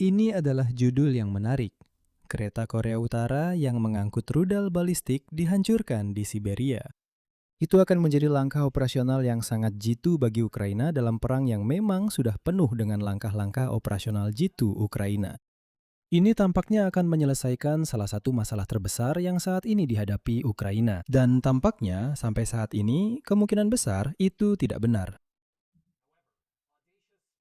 Ini adalah judul yang menarik. Kereta Korea Utara yang mengangkut rudal balistik dihancurkan di Siberia. Itu akan menjadi langkah operasional yang sangat jitu bagi Ukraina dalam perang yang memang sudah penuh dengan langkah-langkah operasional jitu Ukraina. Ini tampaknya akan menyelesaikan salah satu masalah terbesar yang saat ini dihadapi Ukraina. Dan tampaknya sampai saat ini kemungkinan besar itu tidak benar.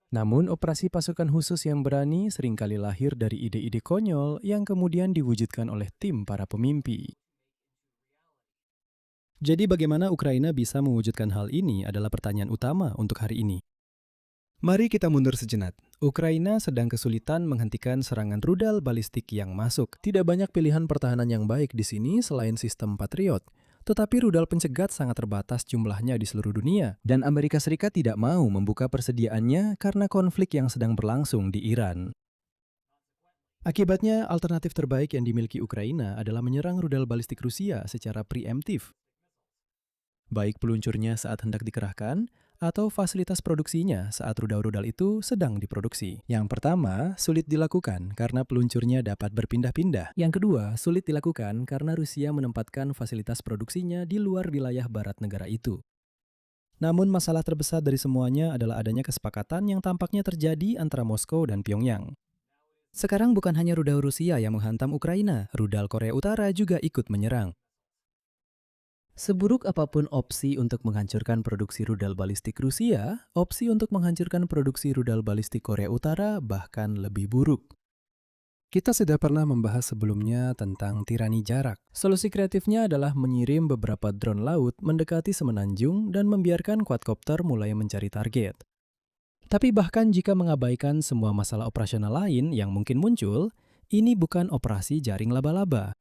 Namun, operasi pasukan khusus yang berani seringkali lahir dari ide-ide konyol yang kemudian diwujudkan oleh tim para pemimpi. Jadi bagaimana Ukraina bisa mewujudkan hal ini adalah pertanyaan utama untuk hari ini. Mari kita mundur sejenak. Ukraina sedang kesulitan menghentikan serangan rudal balistik yang masuk. Tidak banyak pilihan pertahanan yang baik di sini selain sistem Patriot. Tetapi rudal pencegat sangat terbatas jumlahnya di seluruh dunia. Dan Amerika Serikat tidak mau membuka persediaannya karena konflik yang sedang berlangsung di Iran. Akibatnya, alternatif terbaik yang dimiliki Ukraina adalah menyerang rudal balistik Rusia secara preemptif. Baik peluncurnya saat hendak dikerahkan, atau fasilitas produksinya saat rudal-rudal itu sedang diproduksi. Yang pertama, sulit dilakukan karena peluncurnya dapat berpindah-pindah. Yang kedua, sulit dilakukan karena Rusia menempatkan fasilitas produksinya di luar wilayah barat negara itu. Namun masalah terbesar dari semuanya adalah adanya kesepakatan yang tampaknya terjadi antara Moskow dan Pyongyang. Sekarang bukan hanya rudal Rusia yang menghantam Ukraina, rudal Korea Utara juga ikut menyerang. Seburuk apapun opsi untuk menghancurkan produksi rudal balistik Rusia, opsi untuk menghancurkan produksi rudal balistik Korea Utara bahkan lebih buruk. Kita sudah pernah membahas sebelumnya tentang tirani jarak. Solusi kreatifnya adalah mengirim beberapa drone laut mendekati semenanjung dan membiarkan quadcopter mulai mencari target. Tapi bahkan jika mengabaikan semua masalah operasional lain yang mungkin muncul, ini bukan operasi jaring laba-laba.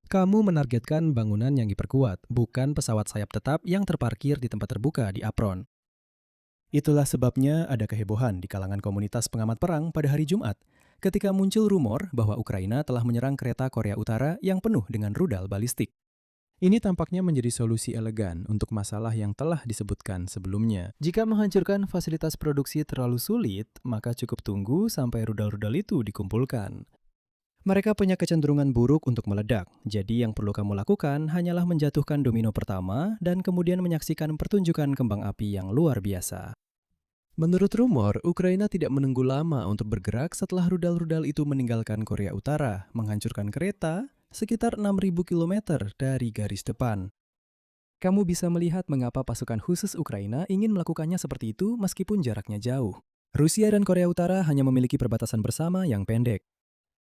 Kamu menargetkan bangunan yang diperkuat, bukan pesawat sayap tetap yang terparkir di tempat terbuka di apron. Itulah sebabnya ada kehebohan di kalangan komunitas pengamat perang pada hari Jumat, ketika muncul rumor bahwa Ukraina telah menyerang kereta Korea Utara yang penuh dengan rudal balistik. Ini tampaknya menjadi solusi elegan untuk masalah yang telah disebutkan sebelumnya. Jika menghancurkan fasilitas produksi terlalu sulit, maka cukup tunggu sampai rudal-rudal itu dikumpulkan. Mereka punya kecenderungan buruk untuk meledak, jadi yang perlu kamu lakukan hanyalah menjatuhkan domino pertama dan kemudian menyaksikan pertunjukan kembang api yang luar biasa. Menurut rumor, Ukraina tidak menunggu lama untuk bergerak setelah rudal-rudal itu meninggalkan Korea Utara, menghancurkan kereta sekitar 6.000 km dari garis depan. Kamu bisa melihat mengapa pasukan khusus Ukraina ingin melakukannya seperti itu meskipun jaraknya jauh. Rusia dan Korea Utara hanya memiliki perbatasan bersama yang pendek.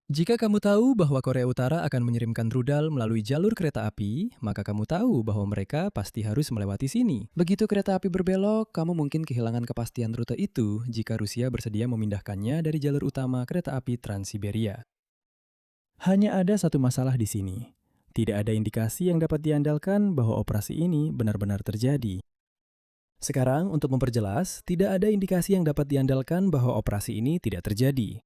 Jika kamu tahu bahwa Korea Utara akan mengirimkan rudal melalui jalur kereta api, maka kamu tahu bahwa mereka pasti harus melewati sini. Begitu kereta api berbelok, kamu mungkin kehilangan kepastian rute itu jika Rusia bersedia memindahkannya dari jalur utama kereta api Trans-Siberia. Hanya ada satu masalah di sini. Tidak ada indikasi yang dapat diandalkan bahwa operasi ini benar-benar terjadi. Sekarang, untuk memperjelas, tidak ada indikasi yang dapat diandalkan bahwa operasi ini tidak terjadi.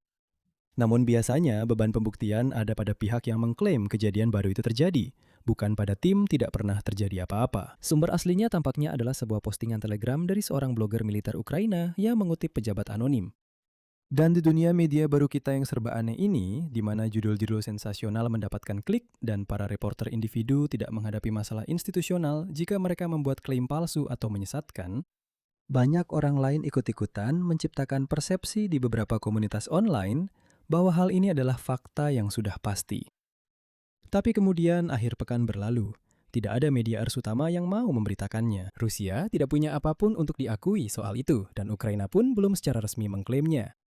Namun biasanya beban pembuktian ada pada pihak yang mengklaim kejadian baru itu terjadi, bukan pada tim tidak pernah terjadi apa-apa. Sumber aslinya tampaknya adalah sebuah postingan Telegram dari seorang blogger militer Ukraina yang mengutip pejabat anonim. Dan di dunia media baru kita yang serba aneh ini, di mana judul-judul sensasional mendapatkan klik dan para reporter individu tidak menghadapi masalah institusional jika mereka membuat klaim palsu atau menyesatkan, banyak orang lain ikut-ikutan menciptakan persepsi di beberapa komunitas online bahwa hal ini adalah fakta yang sudah pasti. Tapi kemudian akhir pekan berlalu. Tidak ada media ars utama yang mau memberitakannya. Rusia tidak punya apapun untuk diakui soal itu, dan Ukraina pun belum secara resmi mengklaimnya.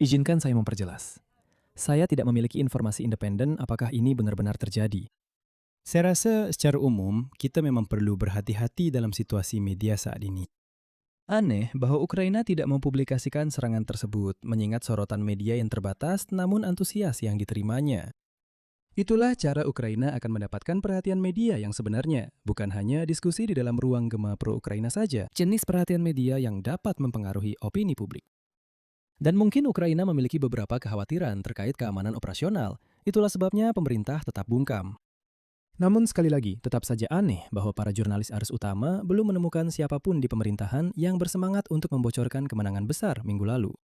Izinkan saya memperjelas. Saya tidak memiliki informasi independen apakah ini benar-benar terjadi. Saya rasa secara umum, kita memang perlu berhati-hati dalam situasi media saat ini. Aneh bahwa Ukraina tidak mempublikasikan serangan tersebut, mengingat sorotan media yang terbatas namun antusias yang diterimanya. Itulah cara Ukraina akan mendapatkan perhatian media yang sebenarnya, bukan hanya diskusi di dalam ruang gema pro-Ukraina saja, jenis perhatian media yang dapat mempengaruhi opini publik. Dan mungkin Ukraina memiliki beberapa kekhawatiran terkait keamanan operasional, itulah sebabnya pemerintah tetap bungkam. Namun sekali lagi, tetap saja aneh bahwa para jurnalis ars utama belum menemukan siapapun di pemerintahan yang bersemangat untuk membocorkan kemenangan besar minggu lalu.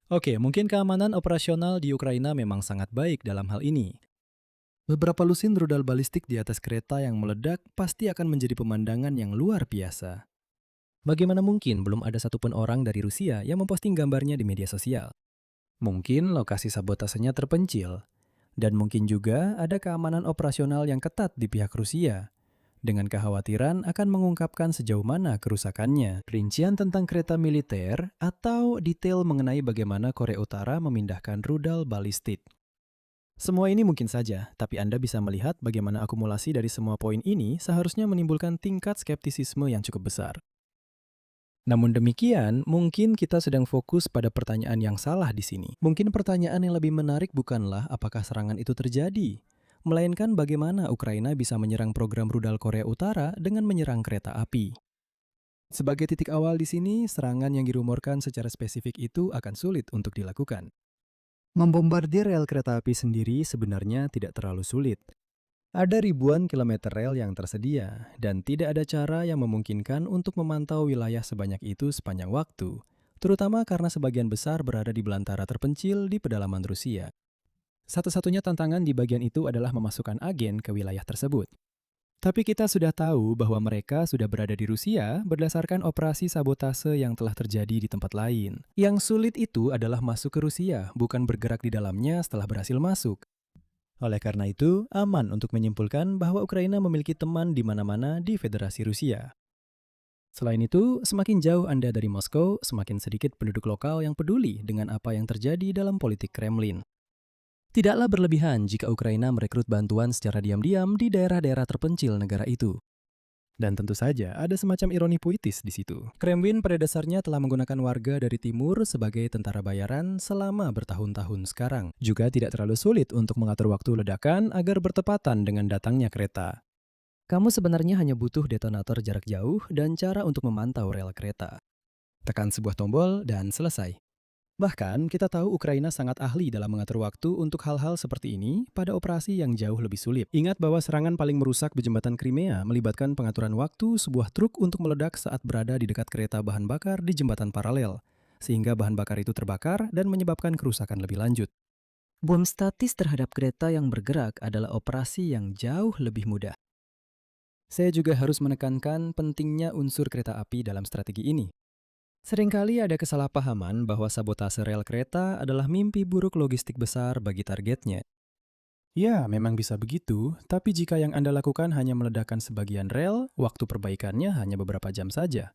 Oke, mungkin keamanan operasional di Ukraina memang sangat baik dalam hal ini. Beberapa lusin rudal balistik di atas kereta yang meledak pasti akan menjadi pemandangan yang luar biasa. Bagaimana mungkin belum ada satupun orang dari Rusia yang memposting gambarnya di media sosial? Mungkin lokasi sabotasenya terpencil, dan mungkin juga ada keamanan operasional yang ketat di pihak Rusia, dengan kekhawatiran akan mengungkapkan sejauh mana kerusakannya, rincian tentang kereta militer, atau detail mengenai bagaimana Korea Utara memindahkan rudal balistik. Semua ini mungkin saja, tapi Anda bisa melihat bagaimana akumulasi dari semua poin ini seharusnya menimbulkan tingkat skeptisisme yang cukup besar. Namun demikian, mungkin kita sedang fokus pada pertanyaan yang salah di sini. Mungkin pertanyaan yang lebih menarik bukanlah apakah serangan itu terjadi, melainkan bagaimana Ukraina bisa menyerang program rudal Korea Utara dengan menyerang kereta api. Sebagai titik awal di sini, serangan yang dirumorkan secara spesifik itu akan sulit untuk dilakukan. Membombardir rel kereta api sendiri sebenarnya tidak terlalu sulit. Ada ribuan kilometer rel yang tersedia, dan tidak ada cara yang memungkinkan untuk memantau wilayah sebanyak itu sepanjang waktu, terutama karena sebagian besar berada di belantara terpencil di pedalaman Rusia. Satu-satunya tantangan di bagian itu adalah memasukkan agen ke wilayah tersebut. Tapi kita sudah tahu bahwa mereka sudah berada di Rusia berdasarkan operasi sabotase yang telah terjadi di tempat lain. Yang sulit itu adalah masuk ke Rusia, bukan bergerak di dalamnya setelah berhasil masuk. Oleh karena itu, aman untuk menyimpulkan bahwa Ukraina memiliki teman di mana-mana di Federasi Rusia. Selain itu, semakin jauh Anda dari Moskow, semakin sedikit penduduk lokal yang peduli dengan apa yang terjadi dalam politik Kremlin. Tidaklah berlebihan jika Ukraina merekrut bantuan secara diam-diam di daerah-daerah terpencil negara itu. Dan tentu saja ada semacam ironi puitis di situ. Kremlin pada dasarnya telah menggunakan warga dari timur sebagai tentara bayaran selama bertahun-tahun sekarang. Juga tidak terlalu sulit untuk mengatur waktu ledakan agar bertepatan dengan datangnya kereta. Kamu sebenarnya hanya butuh detonator jarak jauh dan cara untuk memantau rel kereta. Tekan sebuah tombol dan selesai. Bahkan, kita tahu Ukraina sangat ahli dalam mengatur waktu untuk hal-hal seperti ini pada operasi yang jauh lebih sulit. Ingat bahwa serangan paling merusak di jembatan Crimea melibatkan pengaturan waktu sebuah truk untuk meledak saat berada di dekat kereta bahan bakar di jembatan paralel, sehingga bahan bakar itu terbakar dan menyebabkan kerusakan lebih lanjut. Bom statis terhadap kereta yang bergerak adalah operasi yang jauh lebih mudah. Saya juga harus menekankan pentingnya unsur kereta api dalam strategi ini. Seringkali ada kesalahpahaman bahwa sabotase rel kereta adalah mimpi buruk logistik besar bagi targetnya. Ya, memang bisa begitu, tapi jika yang Anda lakukan hanya meledakkan sebagian rel, waktu perbaikannya hanya beberapa jam saja.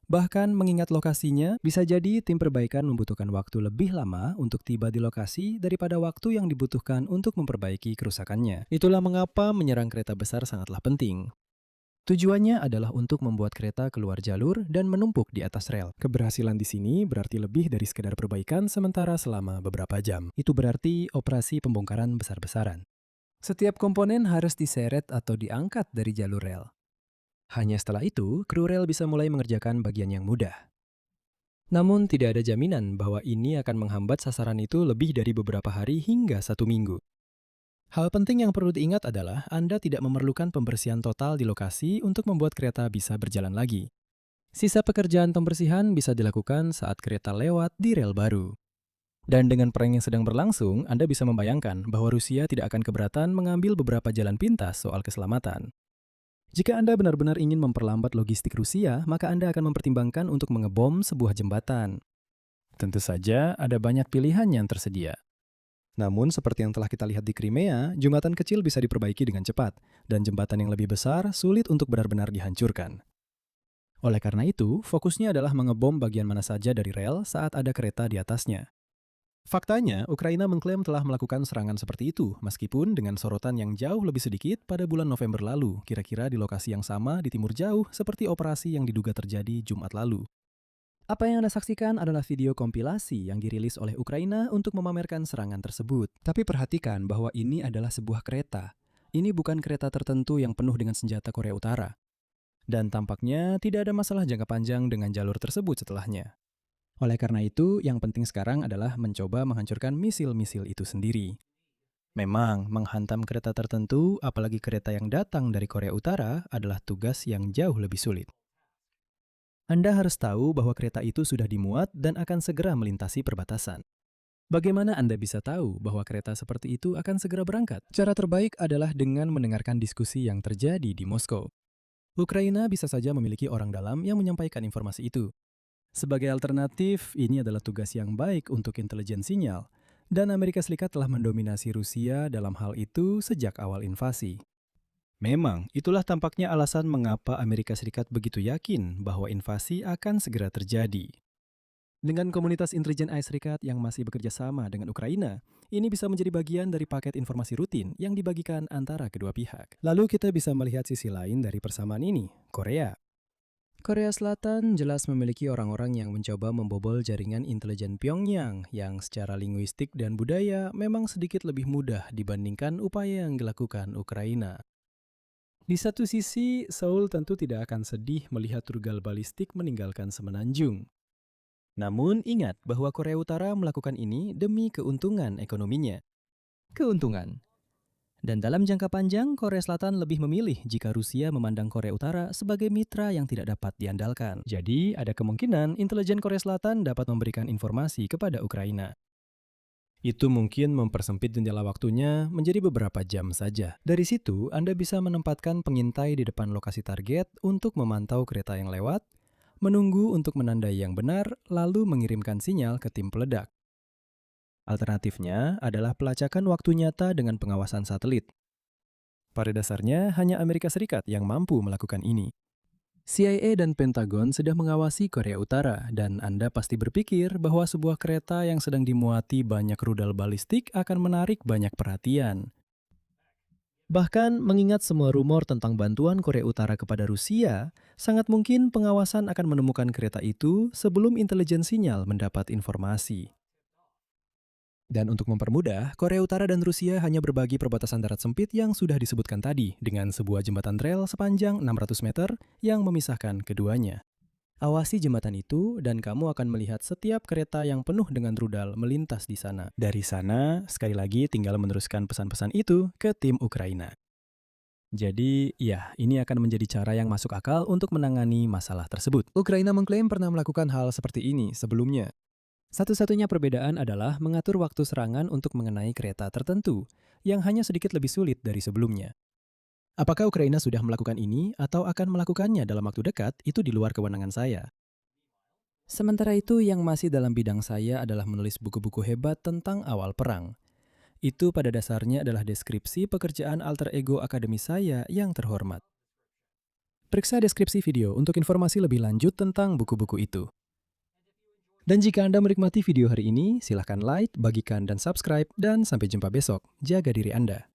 Bahkan mengingat lokasinya, bisa jadi tim perbaikan membutuhkan waktu lebih lama untuk tiba di lokasi daripada waktu yang dibutuhkan untuk memperbaiki kerusakannya. Itulah mengapa menyerang kereta besar sangatlah penting. Tujuannya adalah untuk membuat kereta keluar jalur dan menumpuk di atas rel. Keberhasilan di sini berarti lebih dari sekedar perbaikan sementara selama beberapa jam. Itu berarti operasi pembongkaran besar-besaran. Setiap komponen harus diseret atau diangkat dari jalur rel. Hanya setelah itu, kru rel bisa mulai mengerjakan bagian yang mudah. Namun tidak ada jaminan bahwa ini akan menghambat sasaran itu lebih dari beberapa hari hingga 1 minggu. Hal penting yang perlu diingat adalah Anda tidak memerlukan pembersihan total di lokasi untuk membuat kereta bisa berjalan lagi. Sisa pekerjaan pembersihan bisa dilakukan saat kereta lewat di rel baru. Dan dengan perang yang sedang berlangsung, Anda bisa membayangkan bahwa Rusia tidak akan keberatan mengambil beberapa jalan pintas soal keselamatan. Jika Anda benar-benar ingin memperlambat logistik Rusia, maka Anda akan mempertimbangkan untuk mengebom sebuah jembatan. Tentu saja, ada banyak pilihan yang tersedia. Namun, seperti yang telah kita lihat di Crimea, jembatan kecil bisa diperbaiki dengan cepat, dan jembatan yang lebih besar sulit untuk benar-benar dihancurkan. Oleh karena itu, fokusnya adalah mengebom bagian mana saja dari rel saat ada kereta di atasnya. Faktanya, Ukraina mengklaim telah melakukan serangan seperti itu, meskipun dengan sorotan yang jauh lebih sedikit pada bulan November lalu, kira-kira di lokasi yang sama di timur jauh seperti operasi yang diduga terjadi Jumat lalu. Apa yang Anda saksikan adalah video kompilasi yang dirilis oleh Ukraina untuk memamerkan serangan tersebut. Tapi perhatikan bahwa ini adalah sebuah kereta. Ini bukan kereta tertentu yang penuh dengan senjata Korea Utara. Dan tampaknya tidak ada masalah jangka panjang dengan jalur tersebut setelahnya. Oleh karena itu, yang penting sekarang adalah mencoba menghancurkan misil-misil itu sendiri. Memang, menghantam kereta tertentu, apalagi kereta yang datang dari Korea Utara, adalah tugas yang jauh lebih sulit. Anda harus tahu bahwa kereta itu sudah dimuat dan akan segera melintasi perbatasan. Bagaimana Anda bisa tahu bahwa kereta seperti itu akan segera berangkat? Cara terbaik adalah dengan mendengarkan diskusi yang terjadi di Moskow. Ukraina bisa saja memiliki orang dalam yang menyampaikan informasi itu. Sebagai alternatif, ini adalah tugas yang baik untuk intelijen sinyal, dan Amerika Serikat telah mendominasi Rusia dalam hal itu sejak awal invasi. Memang, itulah tampaknya alasan mengapa Amerika Serikat begitu yakin bahwa invasi akan segera terjadi. Dengan komunitas intelijen AS Serikat yang masih bekerja sama dengan Ukraina, ini bisa menjadi bagian dari paket informasi rutin yang dibagikan antara kedua pihak. Lalu kita bisa melihat sisi lain dari persamaan ini, Korea. Korea Selatan jelas memiliki orang-orang yang mencoba membobol jaringan intelijen Pyongyang yang secara linguistik dan budaya memang sedikit lebih mudah dibandingkan upaya yang dilakukan Ukraina. Di satu sisi, Seoul tentu tidak akan sedih melihat rudal balistik meninggalkan semenanjung. Namun ingat bahwa Korea Utara melakukan ini demi keuntungan ekonominya. Keuntungan. Dan dalam jangka panjang, Korea Selatan lebih memilih jika Rusia memandang Korea Utara sebagai mitra yang tidak dapat diandalkan. Jadi, ada kemungkinan intelijen Korea Selatan dapat memberikan informasi kepada Ukraina. Itu mungkin mempersempit jendela waktunya menjadi beberapa jam saja. Dari situ, Anda bisa menempatkan pengintai di depan lokasi target untuk memantau kereta yang lewat, menunggu untuk menandai yang benar, lalu mengirimkan sinyal ke tim peledak. Alternatifnya adalah pelacakan waktu nyata dengan pengawasan satelit. Pada dasarnya, hanya Amerika Serikat yang mampu melakukan ini. CIA dan Pentagon sudah mengawasi Korea Utara, dan Anda pasti berpikir bahwa sebuah kereta yang sedang dimuati banyak rudal balistik akan menarik banyak perhatian. Bahkan, mengingat semua rumor tentang bantuan Korea Utara kepada Rusia, sangat mungkin pengawasan akan menemukan kereta itu sebelum intelijen sinyal mendapat informasi. Dan untuk mempermudah, Korea Utara dan Rusia hanya berbagi perbatasan darat sempit yang sudah disebutkan tadi dengan sebuah jembatan rel sepanjang 600 meter yang memisahkan keduanya. Awasi jembatan itu dan kamu akan melihat setiap kereta yang penuh dengan rudal melintas di sana. Dari sana, sekali lagi tinggal meneruskan pesan-pesan itu ke tim Ukraina. Jadi, ya, ini akan menjadi cara yang masuk akal untuk menangani masalah tersebut. Ukraina mengklaim pernah melakukan hal seperti ini sebelumnya. Satu-satunya perbedaan adalah mengatur waktu serangan untuk mengenai kereta tertentu, yang hanya sedikit lebih sulit dari sebelumnya. Apakah Ukraina sudah melakukan ini atau akan melakukannya dalam waktu dekat, itu di luar kewenangan saya. Sementara itu, yang masih dalam bidang saya adalah menulis buku-buku hebat tentang awal perang. Itu pada dasarnya adalah deskripsi pekerjaan alter ego akademi saya yang terhormat. Periksa deskripsi video untuk informasi lebih lanjut tentang buku-buku itu. Dan jika Anda menikmati video hari ini, silahkan like, bagikan, dan subscribe, dan sampai jumpa besok. Jaga diri Anda.